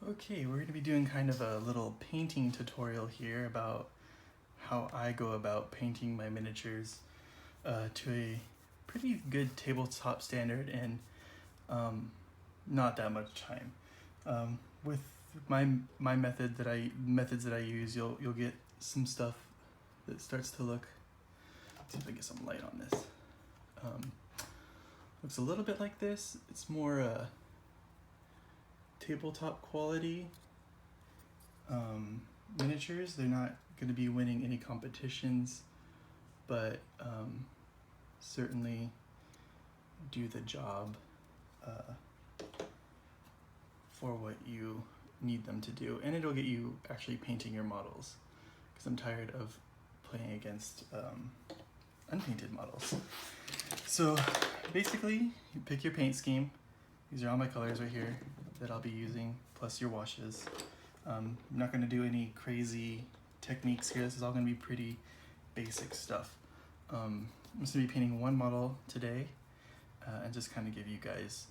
Okay, we're going to be doing kind of a little painting tutorial here about how I go about painting my miniatures to a pretty good tabletop standard in not that much time. With my methods that I use, you'll get some stuff that starts to look. Let's see if I get some light on this. Looks a little bit like this. It's more tabletop quality miniatures. They're not going to be winning any competitions, but certainly do the job for what you need them to do, and it'll get you actually painting your models, because I'm tired of playing against unpainted models. So basically, you pick your paint scheme. These are all my colors right here that I'll be using, plus your washes. I'm not going to do any crazy techniques here. This is all going to be pretty basic stuff. I'm just going to be painting one model today and just kind of give you guys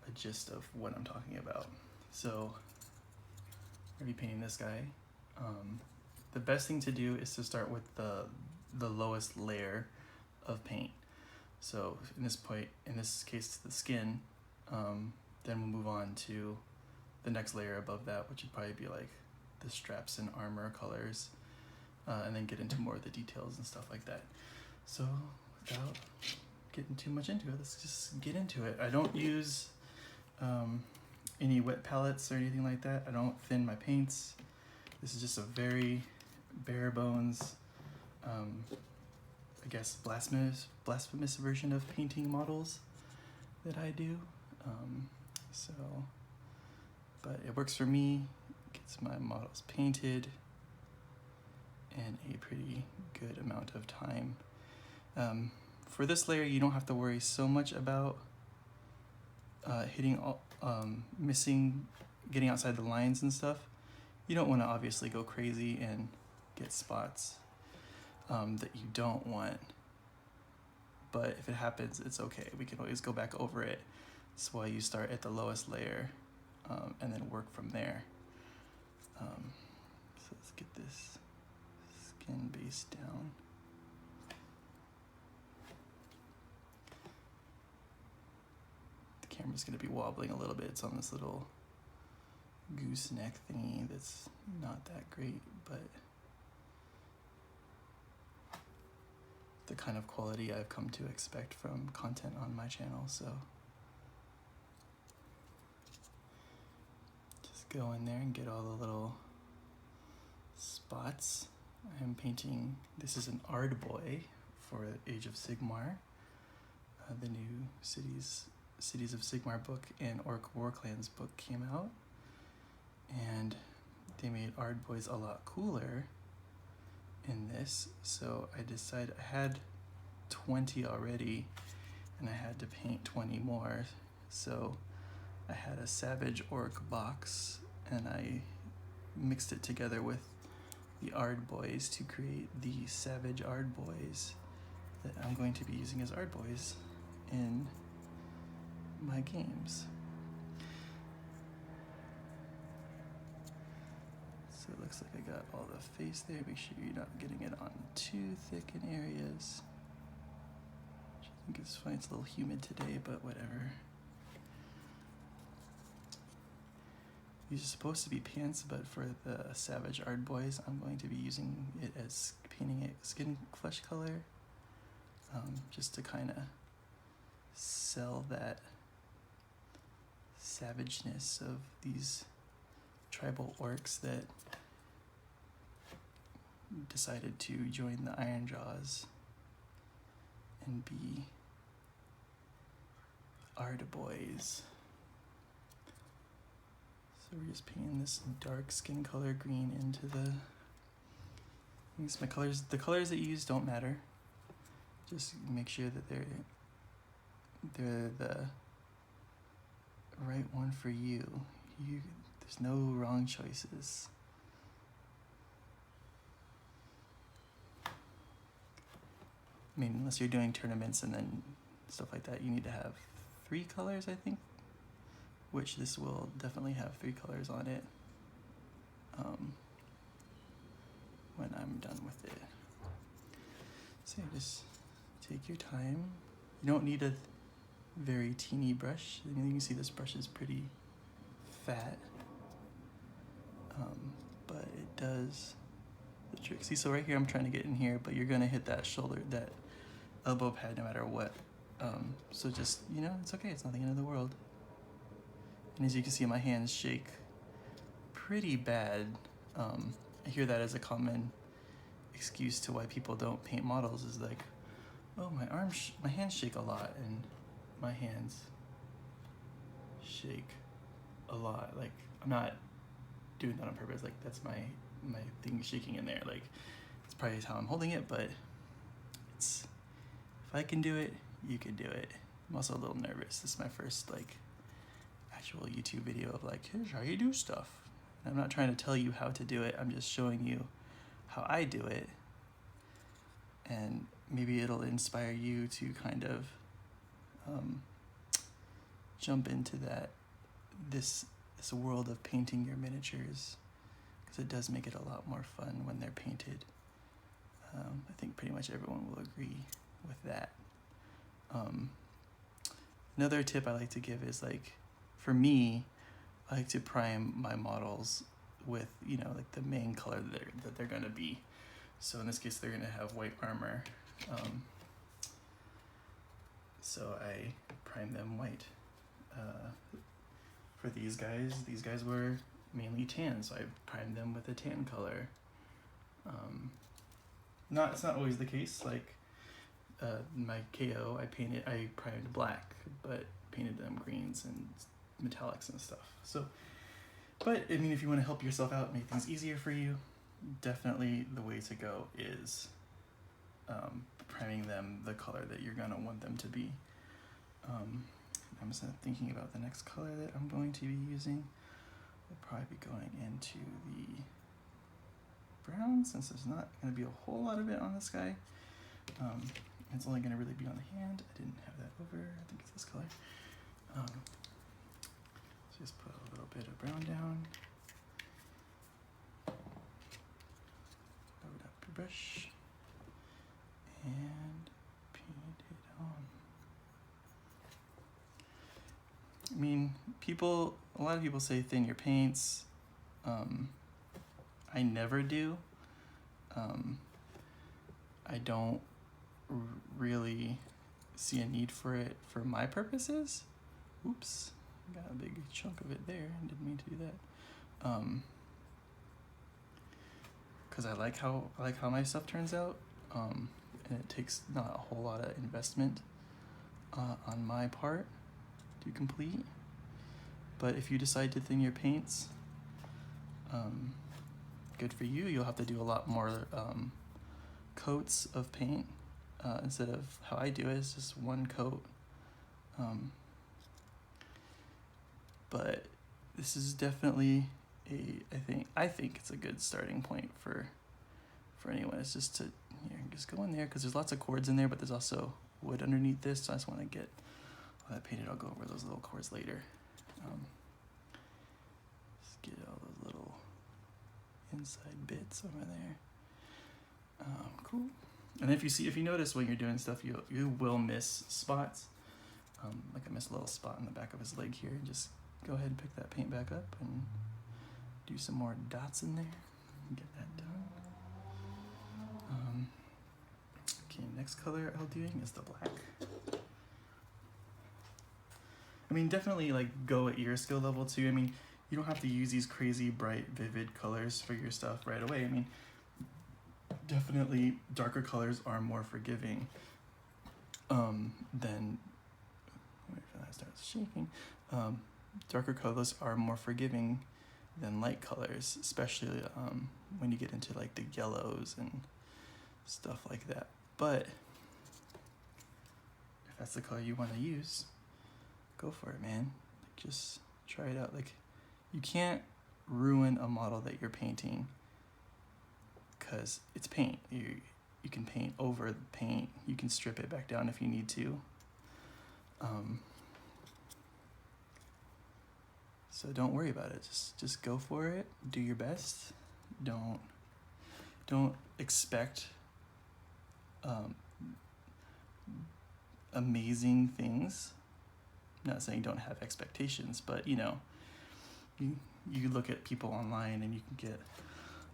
a gist of what I'm talking about. So I'm going to be painting this guy. The best thing to do is to start with the lowest layer of paint. So in this case, the skin. Then we'll move on to the next layer above that, which would probably be like the straps and armor colors, and then get into more of the details and stuff like that. So without getting too much into it, let's just get into it. I don't use any wet palettes or anything like that. I don't thin my paints. This is just a very bare bones, I guess blasphemous version of painting models that I do. But it works for me, gets my models painted in a pretty good amount of time. For this layer, you don't have to worry so much about getting outside the lines and stuff. You don't want to obviously go crazy and get spots that you don't want, but if it happens, it's okay. We can always go back over it. That's why you start at the lowest layer and then work from there. So let's get this skin base down. The camera's going to be wobbling a little bit. It's on this little gooseneck thingy that's not that great, but the kind of quality I've come to expect from content on my channel. So go in there and get all the little spots. I'm painting, this is an Ardboy for Age of Sigmar. The new Cities of Sigmar book and Orc War Clans book came out, and they made Ardboys a lot cooler in this, so I decided I had 20 already and I had to paint 20 more. So I had a Savage Orc box and I mixed it together with the Ardboys to create the Savage Ardboys that I'm going to be using as Ardboys in my games. So it looks like I got all the face there. Make sure you're not getting it on too thick in areas. I think it's fine. It's a little humid today, but whatever. These are supposed to be pants, but for the Savage Ardboys, I'm going to be using it as painting it skin flesh color, just to kind of sell that savageness of these tribal orcs that decided to join the Iron Jaws and be Ardboys. So we're just painting this dark skin color green into the colors. The colors that you use don't matter. Just make sure that they're the right one for you. There's no wrong choices. I mean, unless you're doing tournaments and then stuff like that, you need to have 3 colors, I think. Which this will definitely have 3 colors on it. when I'm done with it. So yeah, just take your time. You don't need a very teeny brush. You can see this brush is pretty fat, but it does the trick. See, so right here I'm trying to get in here, but you're gonna hit that shoulder, that elbow pad no matter what. So just, you know, it's okay, it's not the end of the world. And as you can see, my hands shake pretty bad. I hear that as a common excuse to why people don't paint models, is like, oh, my hands shake a lot, and my hands shake a lot. Like, I'm not doing that on purpose. Like, that's my thing shaking in there. Like, it's probably how I'm holding it, but it's, if I can do it, you can do it. I'm also a little nervous. This is my first like actual YouTube video of like, here's how you do stuff. I'm not trying to tell you how to do it. I'm just showing you how I do it. And maybe it'll inspire you to kind of jump into this world of painting your miniatures, because it does make it a lot more fun when they're painted. I think pretty much everyone will agree with that. Another tip I like to give is, like, for me, I like to prime my models with, you know, like the main color that they're gonna be. So in this case, they're gonna have white armor. So I prime them white. For these guys were mainly tan, so I primed them with a tan color. It's not always the case. Like my KO, I primed black, but painted them greens and metallics and stuff. So, but I mean, if you want to help yourself out, make things easier for you, definitely the way to go is priming them the color that you're gonna want them to be. I'm just thinking about the next color that I'm going to be using. I'll probably be going into the brown, since there's not going to be a whole lot of it on this guy. It's only going to really be on the hand. I didn't have that over. I think it's this color. So just put a little bit of brown down. Load up your brush and paint it on. I mean, a lot of people say thin your paints. I never do. I don't really see a need for it for my purposes. Oops, got a big chunk of it there. I didn't mean to do that. Because I like how my stuff turns out, and it takes not a whole lot of investment on my part to complete. But if you decide to thin your paints, good for you. You'll have to do a lot more coats of paint instead of how I do it. It's just one coat. But this is definitely I think it's a good starting point for anyone. It's just to just go in there, because there's lots of cords in there, but there's also wood underneath this. So I just want to get all that painted. I'll go over those little cords later. Just get all those little inside bits over there. Cool. And if you notice when you're doing stuff, you will miss spots. Like I missed a little spot in the back of his leg here. Just go ahead and pick that paint back up and do some more dots in there. Get that done. Okay, next color I'll doing is the black. I mean, definitely like go at your skill level too. I mean, you don't have to use these crazy bright, vivid colors for your stuff right away. I mean, definitely darker colors are more forgiving than, wait for that to start shaking. Darker colors are more forgiving than light colors, especially when you get into like the yellows and stuff like that. But if that's the color you want to use, go for it, man. Like, just try it out. Like, you can't ruin a model that you're painting because it's paint. You can paint over the paint. You can strip it back down if you need to. So don't worry about it. Just go for it. Do your best. Don't expect amazing things. I'm not saying don't have expectations, but you know, you look at people online and you can get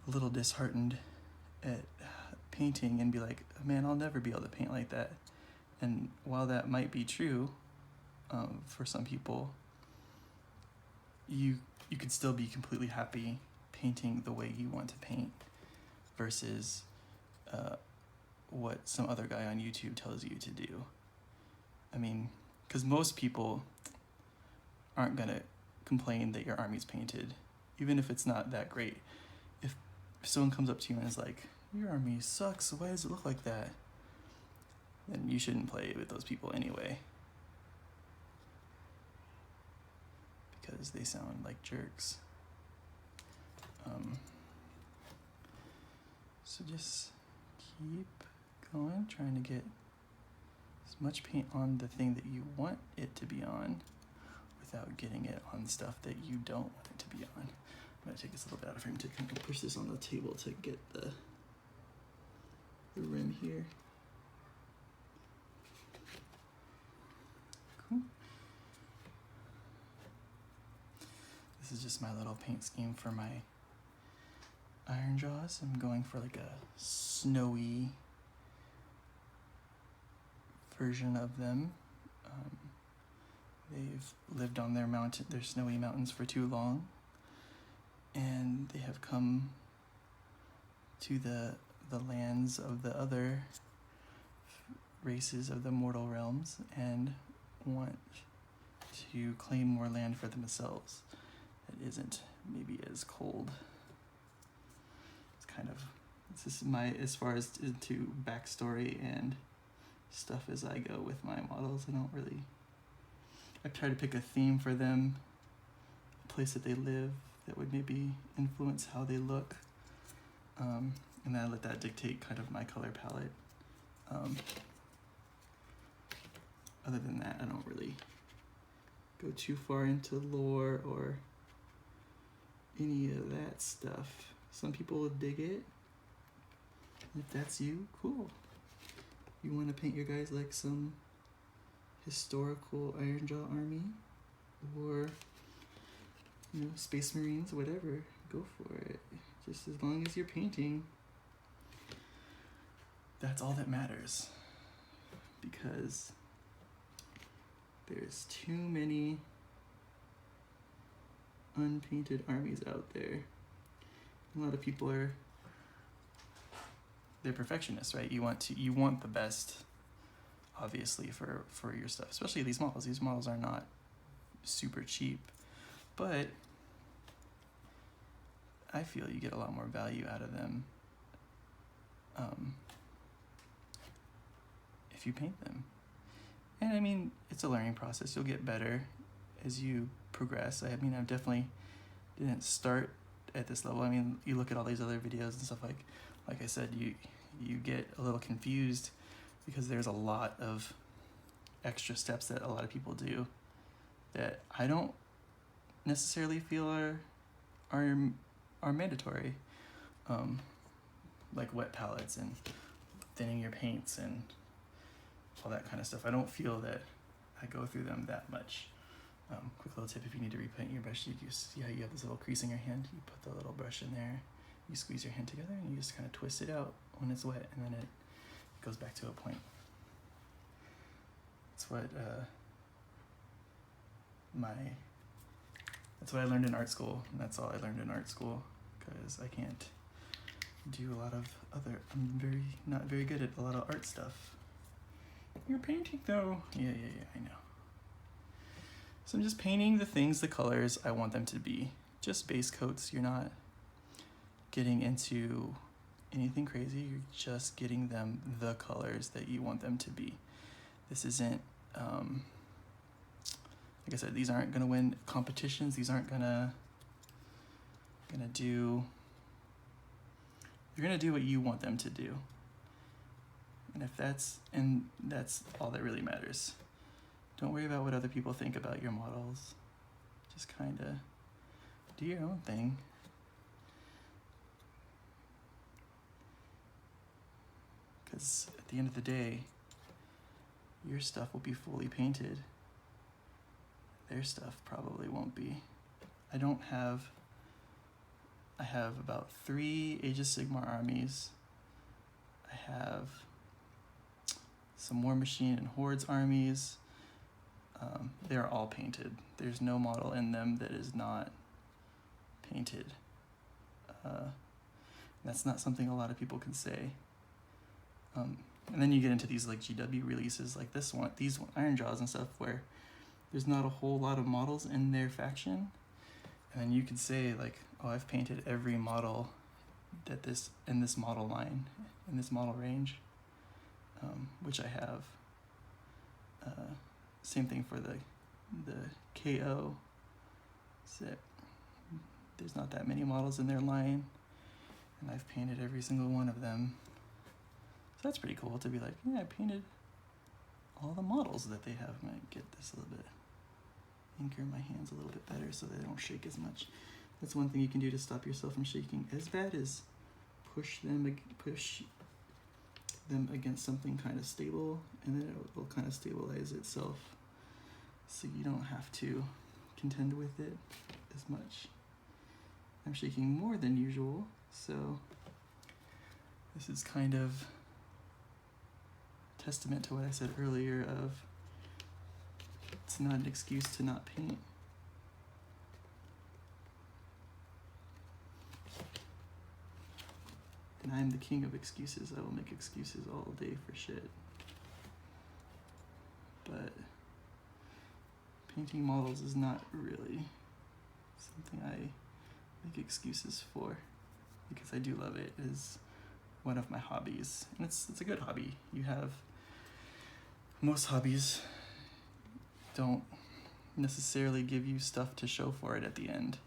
a little disheartened at painting and be like, man, I'll never be able to paint like that. And while that might be true for some people, you could still be completely happy painting the way you want to paint versus what some other guy on YouTube tells you to do. I mean, because most people aren't gonna complain that your army's painted, even if it's not that great. If someone comes up to you and is like, your army sucks, why does it look like that? Then you shouldn't play with those people anyway, because they sound like jerks. So just keep going, trying to get as much paint on the thing that you want it to be on without getting it on stuff that you don't want it to be on. I'm gonna take this a little bit out of frame to kind of push this on the table to get the rim here. Cool. This is just my little paint scheme for my iron jaws. I'm going for like a snowy version of them. They've lived on their snowy mountains for too long, and they have come to the lands of the other races of the mortal realms and want to claim more land for themselves that isn't maybe as cold. This is my, as far as into backstory and stuff as I go with my models. I try to pick a theme for them, a place that they live that would maybe influence how they look, and then I let that dictate kind of my color palette. Other than that, I don't really go too far into lore or any of that stuff. Some people will dig it. If that's you, cool. You want to paint your guys like some historical Iron Jaw army or, you know, Space Marines, whatever, go for it. Just as long as you're painting, that's all that matters, because there's too many unpainted armies out there. A lot of people they're perfectionists, right? You want the best, obviously, for your stuff, especially these models. These models are not super cheap, but I feel you get a lot more value out of them if you paint them. And I mean, it's a learning process. You'll get better as you progress. I mean, I definitely didn't start at this level. I mean, you look at all these other videos and stuff, like I said, you get a little confused because there's a lot of extra steps that a lot of people do that I don't necessarily feel are mandatory, like wet palettes and thinning your paints and all that kind of stuff. I don't feel that I go through them that much. Quick little tip: if you need to repaint your brush, you see how you have this little crease in your hand. You put the little brush in there, you squeeze your hand together, and you just kind of twist it out when it's wet, and then it goes back to a point. That's what I learned in art school, and that's all I learned in art school, because I can't do a lot of other. I'm not very good at a lot of art stuff. You're painting though. Yeah, I know. So I'm just painting the things, the colors I want them to be. Just base coats. You're not getting into anything crazy. You're just getting them the colors that you want them to be. This isn't, like I said, these aren't gonna win competitions. These aren't gonna do, they're gonna do what you want them to do. And that's all that really matters. Don't worry about what other people think about your models. Just kind of do your own thing. Because at the end of the day, your stuff will be fully painted. Their stuff probably won't be. I have about 3 Age of Sigmar armies. I have some War Machine and Hordes armies. They're all painted. There's no model in them that is not painted. That's not something a lot of people can say. And then you get into these like GW releases like this one, these Ironjaws and stuff, where there's not a whole lot of models in their faction. And then you could say like, oh, I've painted every model that in this model line, in this model range, which I have. Same thing for the KO. So there's not that many models in their line, and I've painted every single one of them. So that's pretty cool to be like, yeah, I painted all the models that they have. I might get this a little bit, anchor my hands a little bit better so they don't shake as much. That's one thing you can do to stop yourself from shaking as bad is push them against something kind of stable, and then it will kind of stabilize itself, so you don't have to contend with it as much. I'm shaking more than usual, so this is kind of testament to what I said earlier of it's not an excuse to not paint. And I'm the king of excuses. I will make excuses all day for shit. But painting models is not really something I make excuses for, because I do love it. It is one of my hobbies, and it's a good hobby. You have, most hobbies don't necessarily give you stuff to show for it at the end,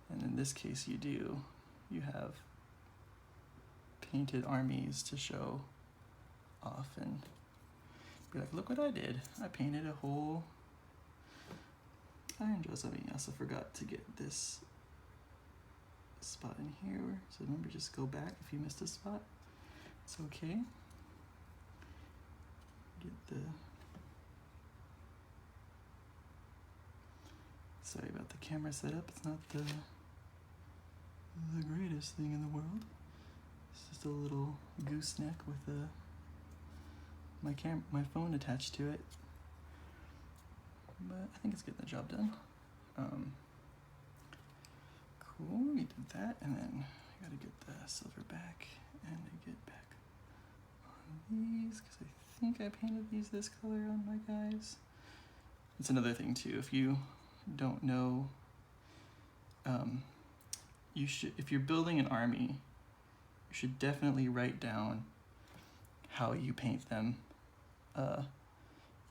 and in this case you do. You have painted armies to show off and be like, look what I did. I painted a whole Ironjaws. I also forgot to get this spot in here, so remember, just go back if you missed a spot. It's okay. Get the, sorry about the camera setup. It's not the greatest thing in the world. It's just a little gooseneck with my phone attached to it, but I think it's getting the job done. Cool, we did that, and then I gotta get the silver back and get back on these, because I think I painted these this color on my guys. It's another thing too, if you don't know, you should, if you're building an army, you should definitely write down how you paint them.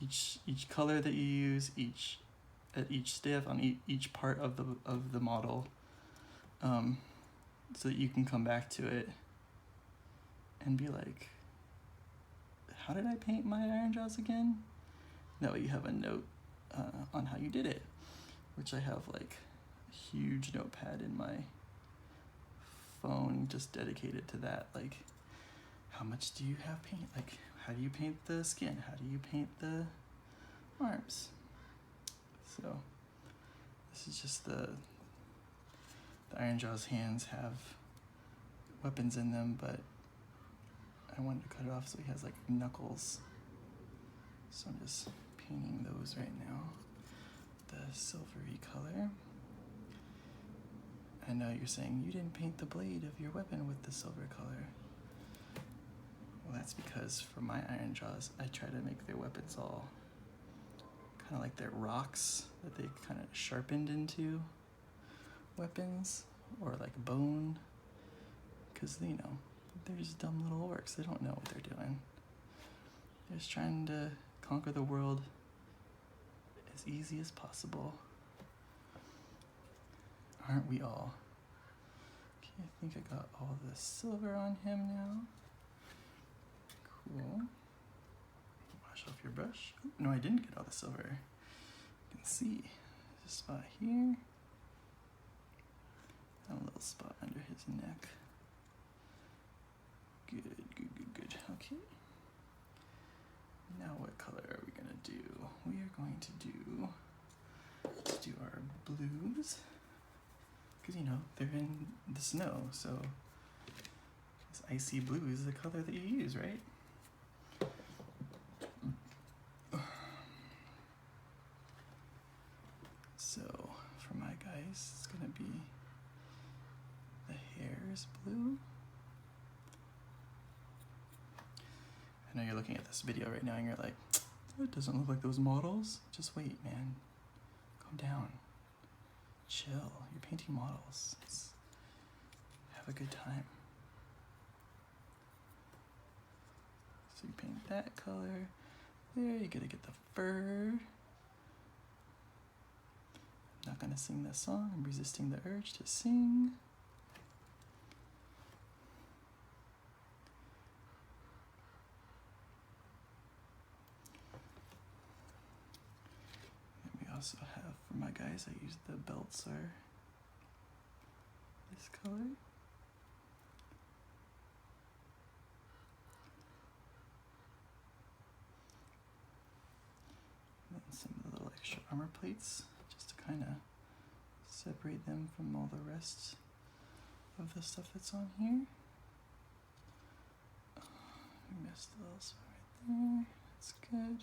Each color that you use, each stiff on each part of the model, so that you can come back to it and be like, how did I paint my Ironjaws again? That way you have a note on how you did it, which I have like a huge notepad in my phone just dedicated to that. Like, how much do you have paint? Like, how do you paint the skin? How do you paint the arms? So this is just the Ironjaw's hands have weapons in them, but I wanted to cut it off so he has like knuckles. So I'm just painting those right now. The silvery color. I know you're saying you didn't paint the blade of your weapon with the silver color. Well, that's because for my Ironjaws, I try to make their weapons all kind of like their rocks that they kind of sharpened into weapons, or like bone, because, you know, they're just dumb little orcs. They don't know what they're doing. They're just trying to conquer the world as easy as possible. Aren't we all? Okay, I think I got all the silver on him now. Cool. Wash off your brush. Oh, no, I didn't get all the silver. You can see there's a spot here. little spot under his neck. Good, good, good, good. Okay. Now what color are we gonna do? We are going to do, let's do our blues. Because, you know, they're in the snow, so this icy blue is the color that you use, right? So, for my guys, it's gonna be the hair is blue. I know you're looking at this video right now and you're like, it doesn't look like those models. Just wait, man. Calm down. Chill. You're painting models. Have a good time. So you paint that color. There, you gotta get the fur. I'm not gonna sing this song. I'm resisting the urge to sing. Also have, for my guys, I use the belts are this color. And then some of the little extra armor plates, just to kind of separate them from all the rest of the stuff that's on here. We missed a little spot right there. That's good.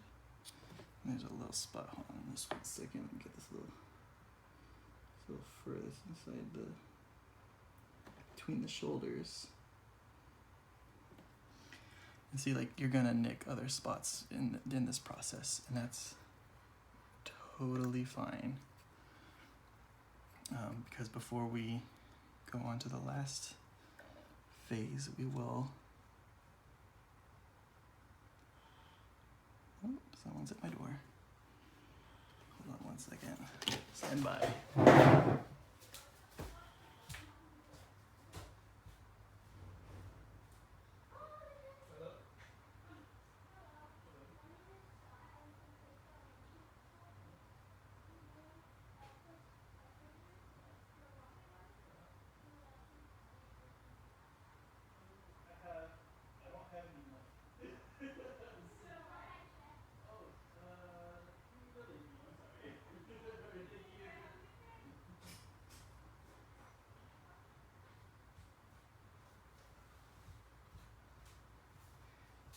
There's a little spot, hold on this 1 second, let me get this little fur that's inside between the shoulders. And see, like, you're gonna nick other spots in this process, and that's totally fine. Because before we go on to the last phase, we will, oh, someone's at my door. Hold on 1 second. Stand by.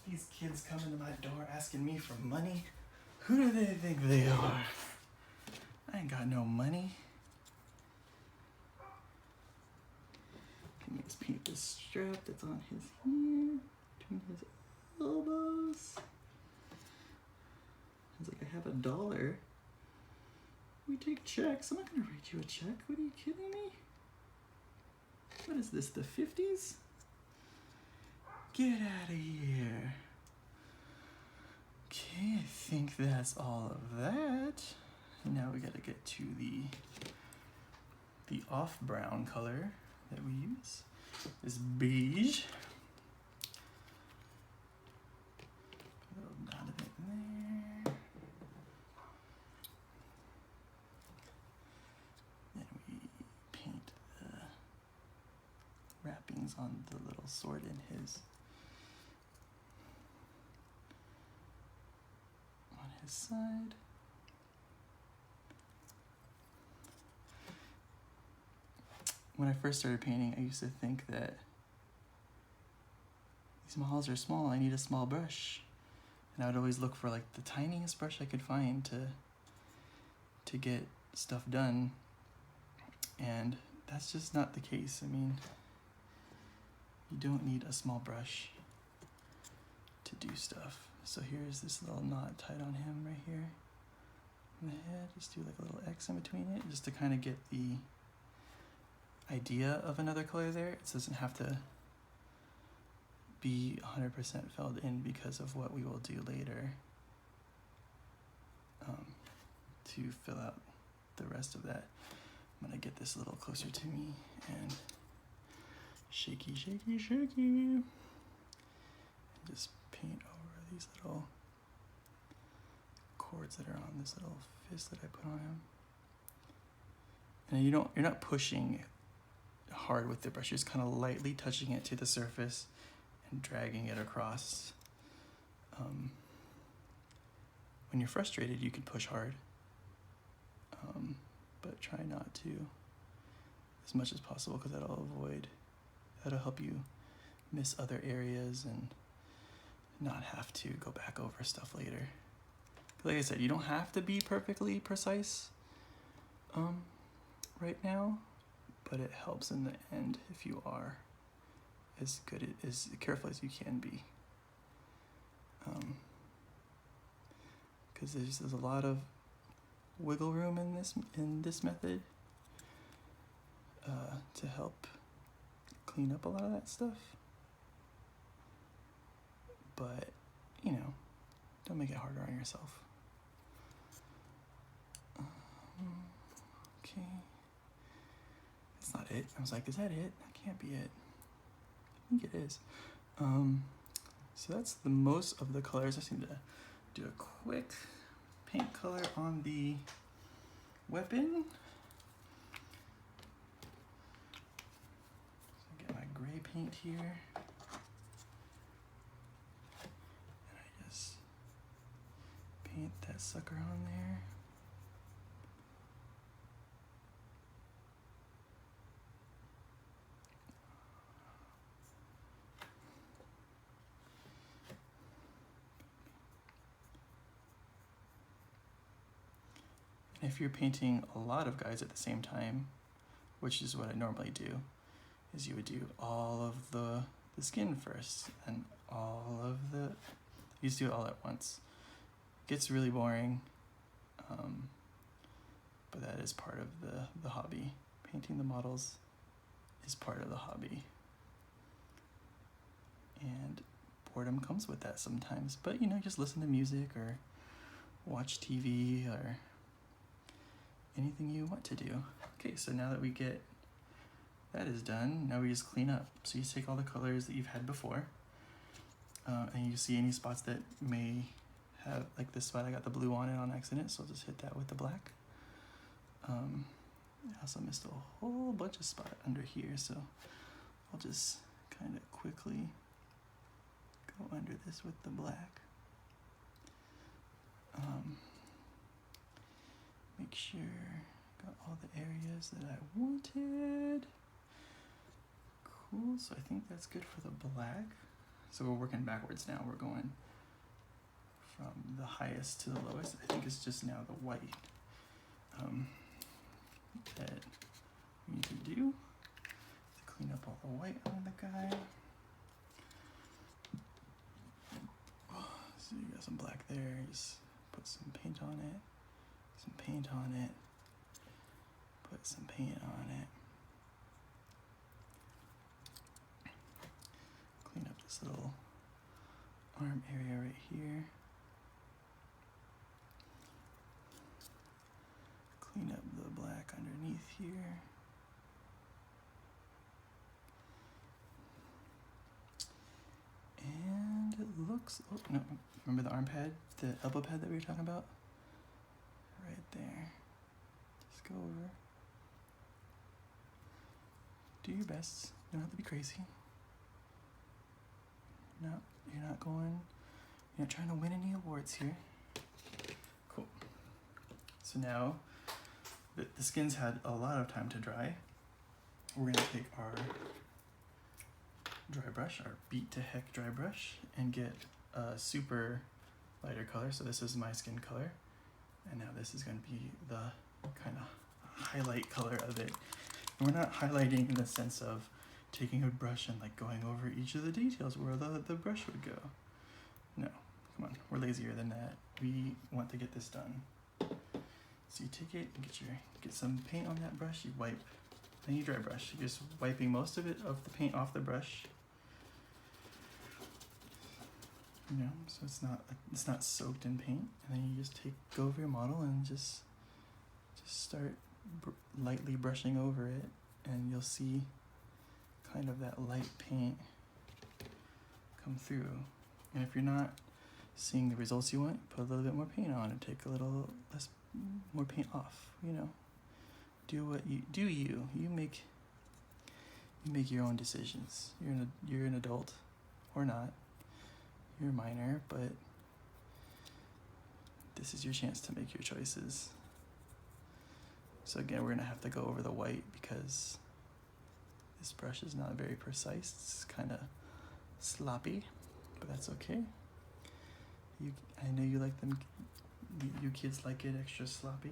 These kids come into my door asking me for money. Who do they think they are? I ain't got no money. Can you just paint this strap that's on his here, between his elbows? It's like I have $1. We take checks. I'm not gonna write you a check. What are you kidding me? What is this, the 50s? Get out of here. Okay, I think that's all of that. Now we gotta get to the off brown color that we use. This beige. Put a little dot of it in there. Then we paint the wrappings on the little sword in his side. When I first started painting, I used to think that these models are small, I need a small brush. And I would always look for like the tiniest brush I could find to get stuff done. And that's just not the case. I mean, you don't need a small brush to do stuff. So here's this little knot tied on him right here in the head. Just do like a little X in between it, just to kind of get the idea of another color there. It doesn't have to be 100% filled in because of what we will do later to fill out the rest of that. I'm gonna get this a little closer to me and shaky, shaky, shaky. And just paint over these little cords that are on this little fist that I put on him. And you're not pushing hard with the brush. You're just kind of lightly touching it to the surface and dragging it across. When you're frustrated, you can push hard, but try not to as much as possible, because that'll help you miss other areas and not have to go back over stuff later. Like I said, you don't have to be perfectly precise right now, but it helps in the end if you are as careful as you can be. Because there's a lot of wiggle room in this method to help clean up a lot of that stuff. But, you know, don't make it harder on yourself. Okay. That's not it. I was like, is that it? That can't be it. I think it is. So that's the most of the colors. I just need to do a quick paint color on the weapon. So get my gray paint here. And I just paint that sucker on there. If you're painting a lot of guys at the same time, which is what I normally do, is you would do all of the skin first and you just do it all at once. It gets really boring, but that is part of the hobby. Painting the models is part of the hobby. And boredom comes with that sometimes, but you know, just listen to music or watch TV or anything you want to do. Okay, so now that we get that is done, now we just clean up. So you take all the colors that you've had before, and you see any spots that may have, like this spot, I got the blue on it on accident, so I'll just hit that with the black. I also missed a whole bunch of spot under here, so I'll just kind of quickly go under this with the black. Make sure got all the areas that I wanted. Cool, so I think that's good for the black. So we're working backwards now. We're going from the highest to the lowest. I think it's just now the white that we need to do to clean up all the white on the guy. So you got some black there, just put some paint on it. Some paint on it, put some paint on it, clean up this little arm area right here, clean up the black underneath here, and it looks, oh no, remember the arm pad, the elbow pad that we were talking about? Right there. Just go over. Do your best. You don't have to be crazy. No, you're not trying to win any awards here. Cool. So now the skin's had a lot of time to dry. We're gonna take our dry brush, our beat to heck dry brush, and get a super lighter color. So this is my skin color. And now this is going to be the kind of highlight color of it. And we're not highlighting in the sense of taking a brush and like going over each of the details where the brush would go. No, come on, we're lazier than that. We want to get this done. So you take it and get some paint on that brush, you wipe, then you dry brush. You're just wiping most of the paint off the brush. You know, so it's not soaked in paint, and then you just go over your model and just start lightly brushing over it, and you'll see kind of that light paint come through. And if you're not seeing the results you want, put a little bit more paint on and take a little more paint off. You know, do what you do. You make You make your own decisions. You're an adult, or not. You're a minor, but this is your chance to make your choices. So again, we're gonna have to go over the white because this brush is not very precise. It's kind of sloppy, but that's okay. I know you like them. You kids like it extra sloppy.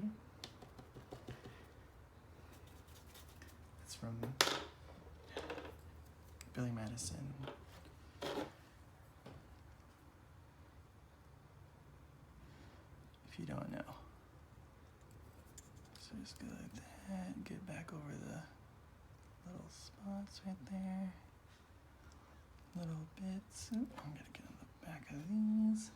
It's from Billy Madison. If you don't know. So just go like that, get back over the little spots right there. Little bits. Oop, I'm gonna get on the back of these.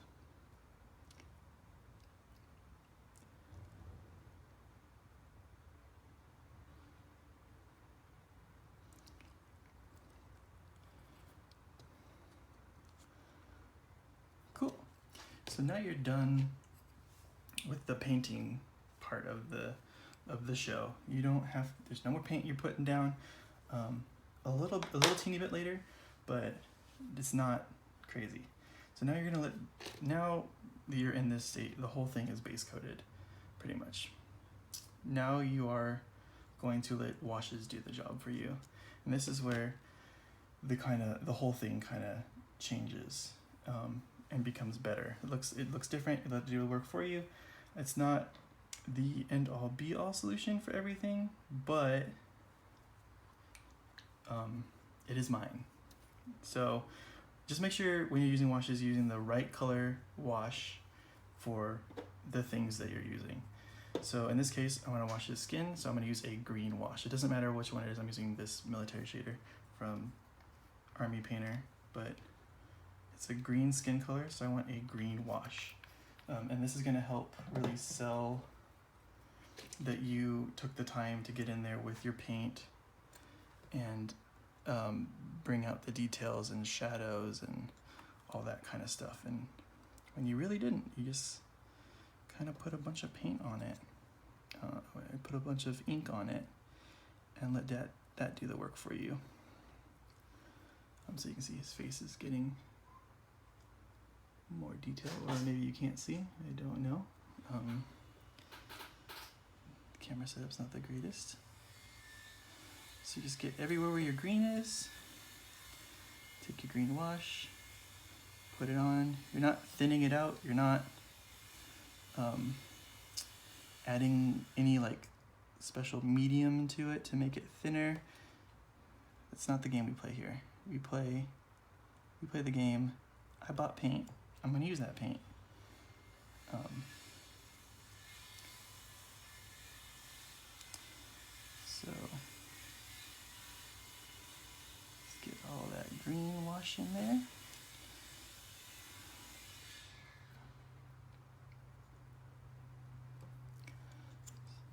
Cool. So now you're done with the painting part of the show. You don't have, there's no more paint you're putting down. A little teeny bit later, but it's not crazy. So now now that you're in this state, the whole thing is base coated, pretty much. Now you are going to let washes do the job for you. And this is where the whole thing kind of changes and becomes better. It looks different. It'll do the work for you. It's not the end all be all solution for everything, but it is mine. So just make sure when you're using washes, you're using the right color wash for the things that you're using. So in this case, I want to wash his skin, so I'm going to use a green wash. It doesn't matter which one it is. I'm using this military shader from Army Painter, but it's a green skin color, so I want a green wash. And this is going to help really sell that you took the time to get in there with your paint and bring out the details and shadows and all that kind of stuff. And when you really didn't, you just kind of put a bunch of paint on it, put a bunch of ink on it, and let that do the work for you. So you can see his face is getting more detail, or maybe you can't see, I don't know. The camera setup's not the greatest. So you just get everywhere where your green is, take your green wash, put it on. You're not thinning it out, you're not adding any like special medium to it to make it thinner. That's not the game we play here. We play the game, I bought paint, I'm gonna use that paint. So let's get all that green wash in there.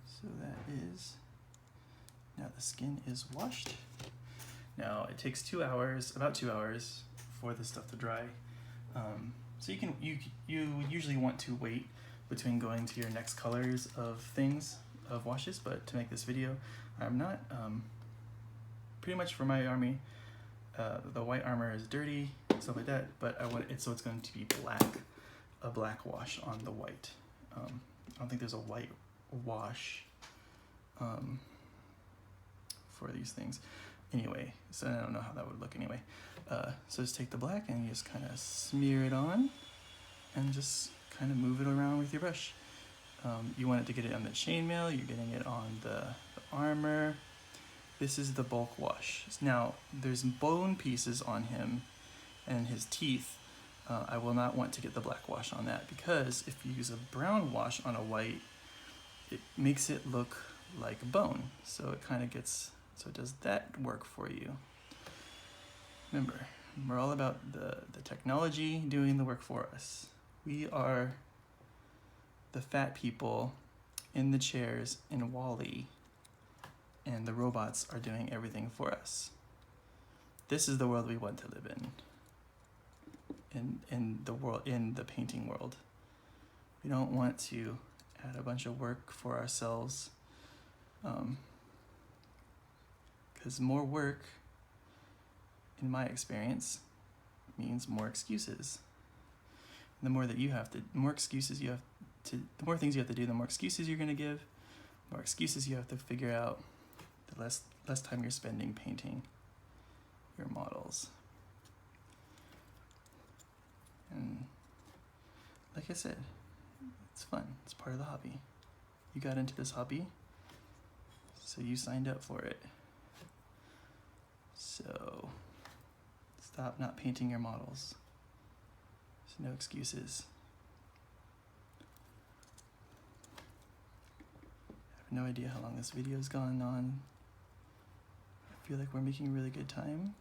So that is, now the skin is washed. Now it takes about 2 hours for this stuff to dry. So you usually want to wait between going to your next colors of washes, but to make this video, I'm not. Pretty much for my army, the white armor is dirty, stuff like that, but I want it so it's going to be black, a black wash on the white. I don't think there's a white wash for these things. Anyway, so I don't know how that would look anyway. So just take the black and you just kind of smear it on and just kind of move it around with your brush. You want it to get it on the chainmail, you're getting it on the armor. This is the bulk wash. Now, there's bone pieces on him and his teeth. I will not want to get the black wash on that because if you use a brown wash on a white, it makes it look like bone. So it kind of gets, so does that work for you? Remember, we're all about the technology doing the work for us. We are the fat people in the chairs in WALL-E, and the robots are doing everything for us. This is the world we want to live in the painting world. We don't want to add a bunch of work for ourselves, because more work in my experience, means more excuses. And the more that you have to, the more excuses you have to, the more things you have to do, the more excuses you're going to give, the more excuses you have to figure out, the less time you're spending painting your models. And like I said, it's fun. It's part of the hobby. You got into this hobby, so you signed up for it. So stop not painting your models. There's no excuses. I have no idea how long this video's gone on. I feel like we're making really good time.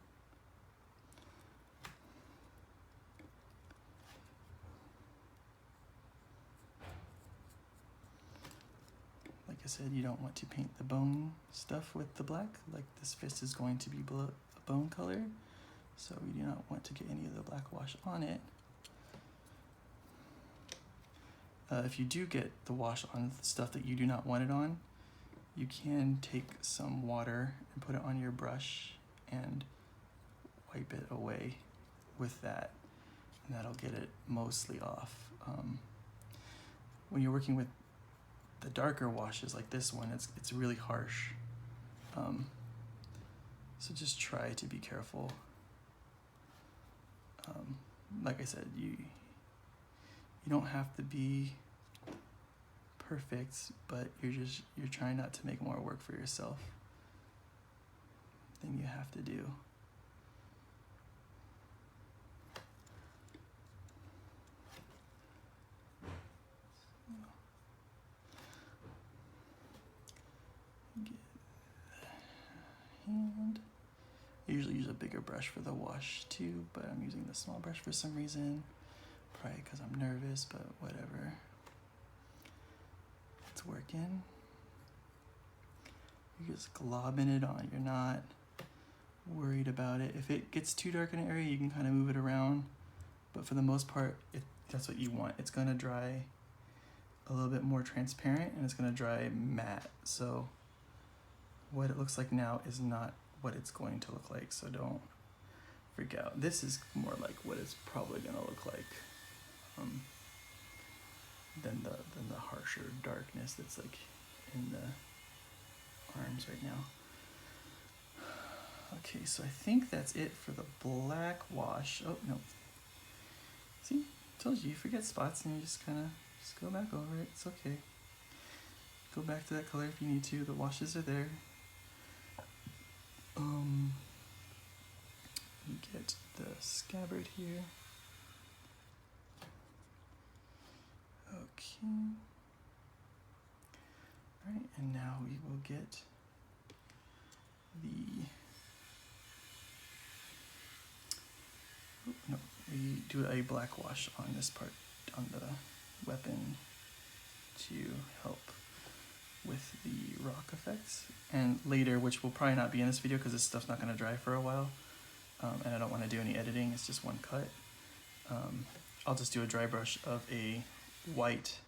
Like I said, you don't want to paint the bone stuff with the black. Like this fist is going to be a bone color, so we do not want to get any of the black wash on it. If you do get the wash on stuff that you do not want it on, you can take some water and put it on your brush and wipe it away with that, and that'll get it mostly off. When you're working with the darker washes like this one, it's really harsh. So just try to be careful. Like I said, you don't have to be perfect, but you're trying not to make more work for yourself than you have to do. And I usually use a bigger brush for the wash too, but I'm using the small brush for some reason. Probably because I'm nervous, but whatever. It's working. You're just globbing it on. You're not worried about it. If it gets too dark in an area, you can kind of move it around. But for the most part, that's what you want. It's going to dry a little bit more transparent, and it's going to dry matte. So what it looks like now is not what it's going to look like, so don't freak out. This is more like what it's probably going to look like than the harsher darkness that's like in the arms right now. Okay, so I think that's it for the black wash. Oh, no. See, I told you forget spots and you just kind of just go back over it. It's okay. Go back to that color if you need to. The washes are there. You get the scabbard here. Okay. Alright, and now we will get we do a black wash on this part, on the weapon, to help with the rock effects. And later, which will probably not be in this video because this stuff's not going to dry for a while, and I don't want to do any editing, it's just one cut. I'll just do a dry brush of a white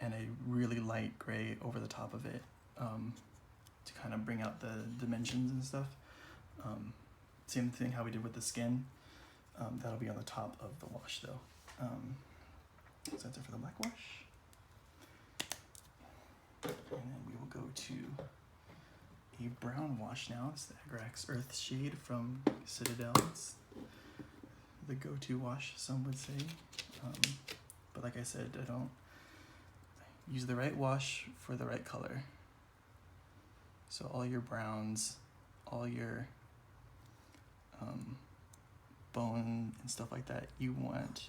and a really light gray over the top of it to kind of bring out the dimensions and stuff. Same thing how we did with the skin. That'll be on the top of the wash though. So that's it for the black wash. And then we will go to a brown wash now. It's the Agrax Earth shade from Citadel. It's the go-to wash, some would say. But like I said, I don't use the right wash for the right color. So all your browns, all your bone and stuff like that, you want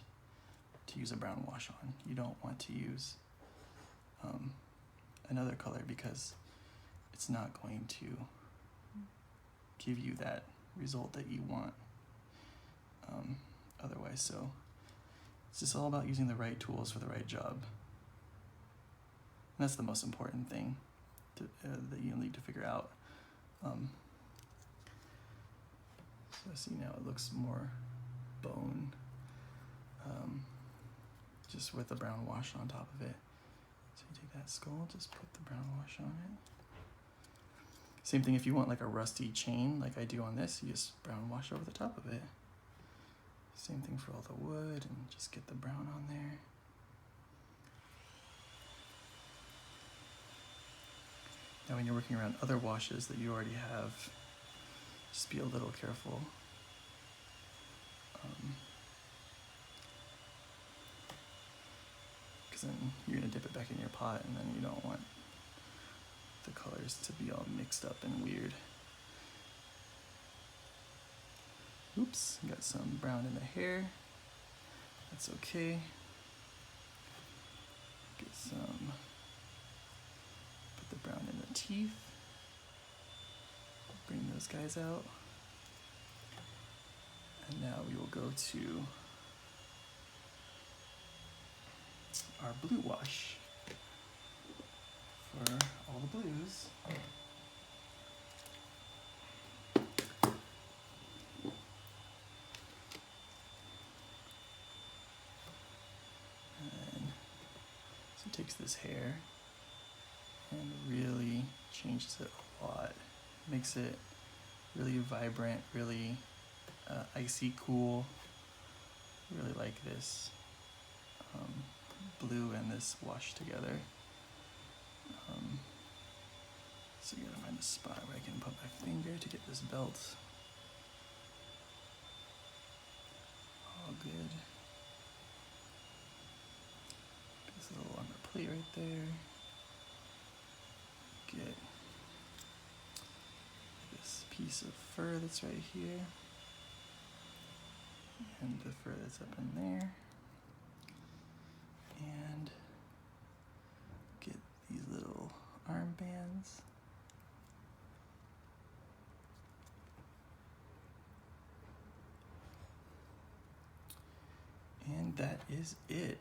to use a brown wash on. You don't want to use another color because it's not going to give you that result that you want otherwise. So it's just all about using the right tools for the right job. And that's the most important thing that you'll need to figure out. So see, now it looks more bone, just with the brown wash on top of it. So you take that skull, just put the brown wash on it. Same thing if you want like a rusty chain like I do on this, you just brown wash over the top of it. Same thing for all the wood, and just get the brown on there. Now when you're working around other washes that you already have, just be a little careful. Because then you're gonna dip it back in your pot, and then you don't want the colors to be all mixed up and weird. Oops, got some brown in the hair. That's okay. Get some, put the brown in the teeth. Bring those guys out. And now we will go to our blue wash for all the blues. And so it takes this hair and really changes it a lot. Makes it really vibrant, really icy cool. Really like this blue and this wash together. So you gotta find a spot where I can put my finger to get this belt all good. This little on the plate right there. Get this piece of fur that's right here, and the fur that's up in there, and get these little armbands. And that is it.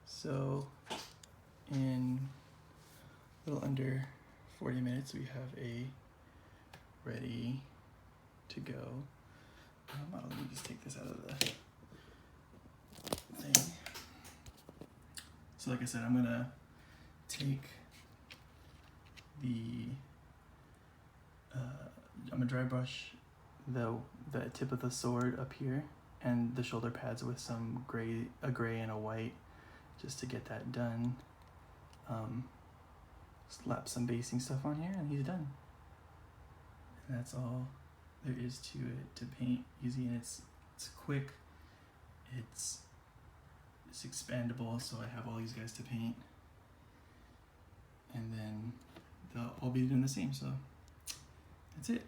So in a little under 40 minutes, we have a ready to go model. Let me just take this out of the thing. So like I said, I'm gonna take the, I'm gonna dry brush the tip of the sword up here and the shoulder pads with some a gray and a white, just to get that done. Slap some basing stuff on here and he's done. And that's all there is to it to paint easy, and it's quick, it's expandable, so I have all these guys to paint, and then they'll all be doing the same, so that's it.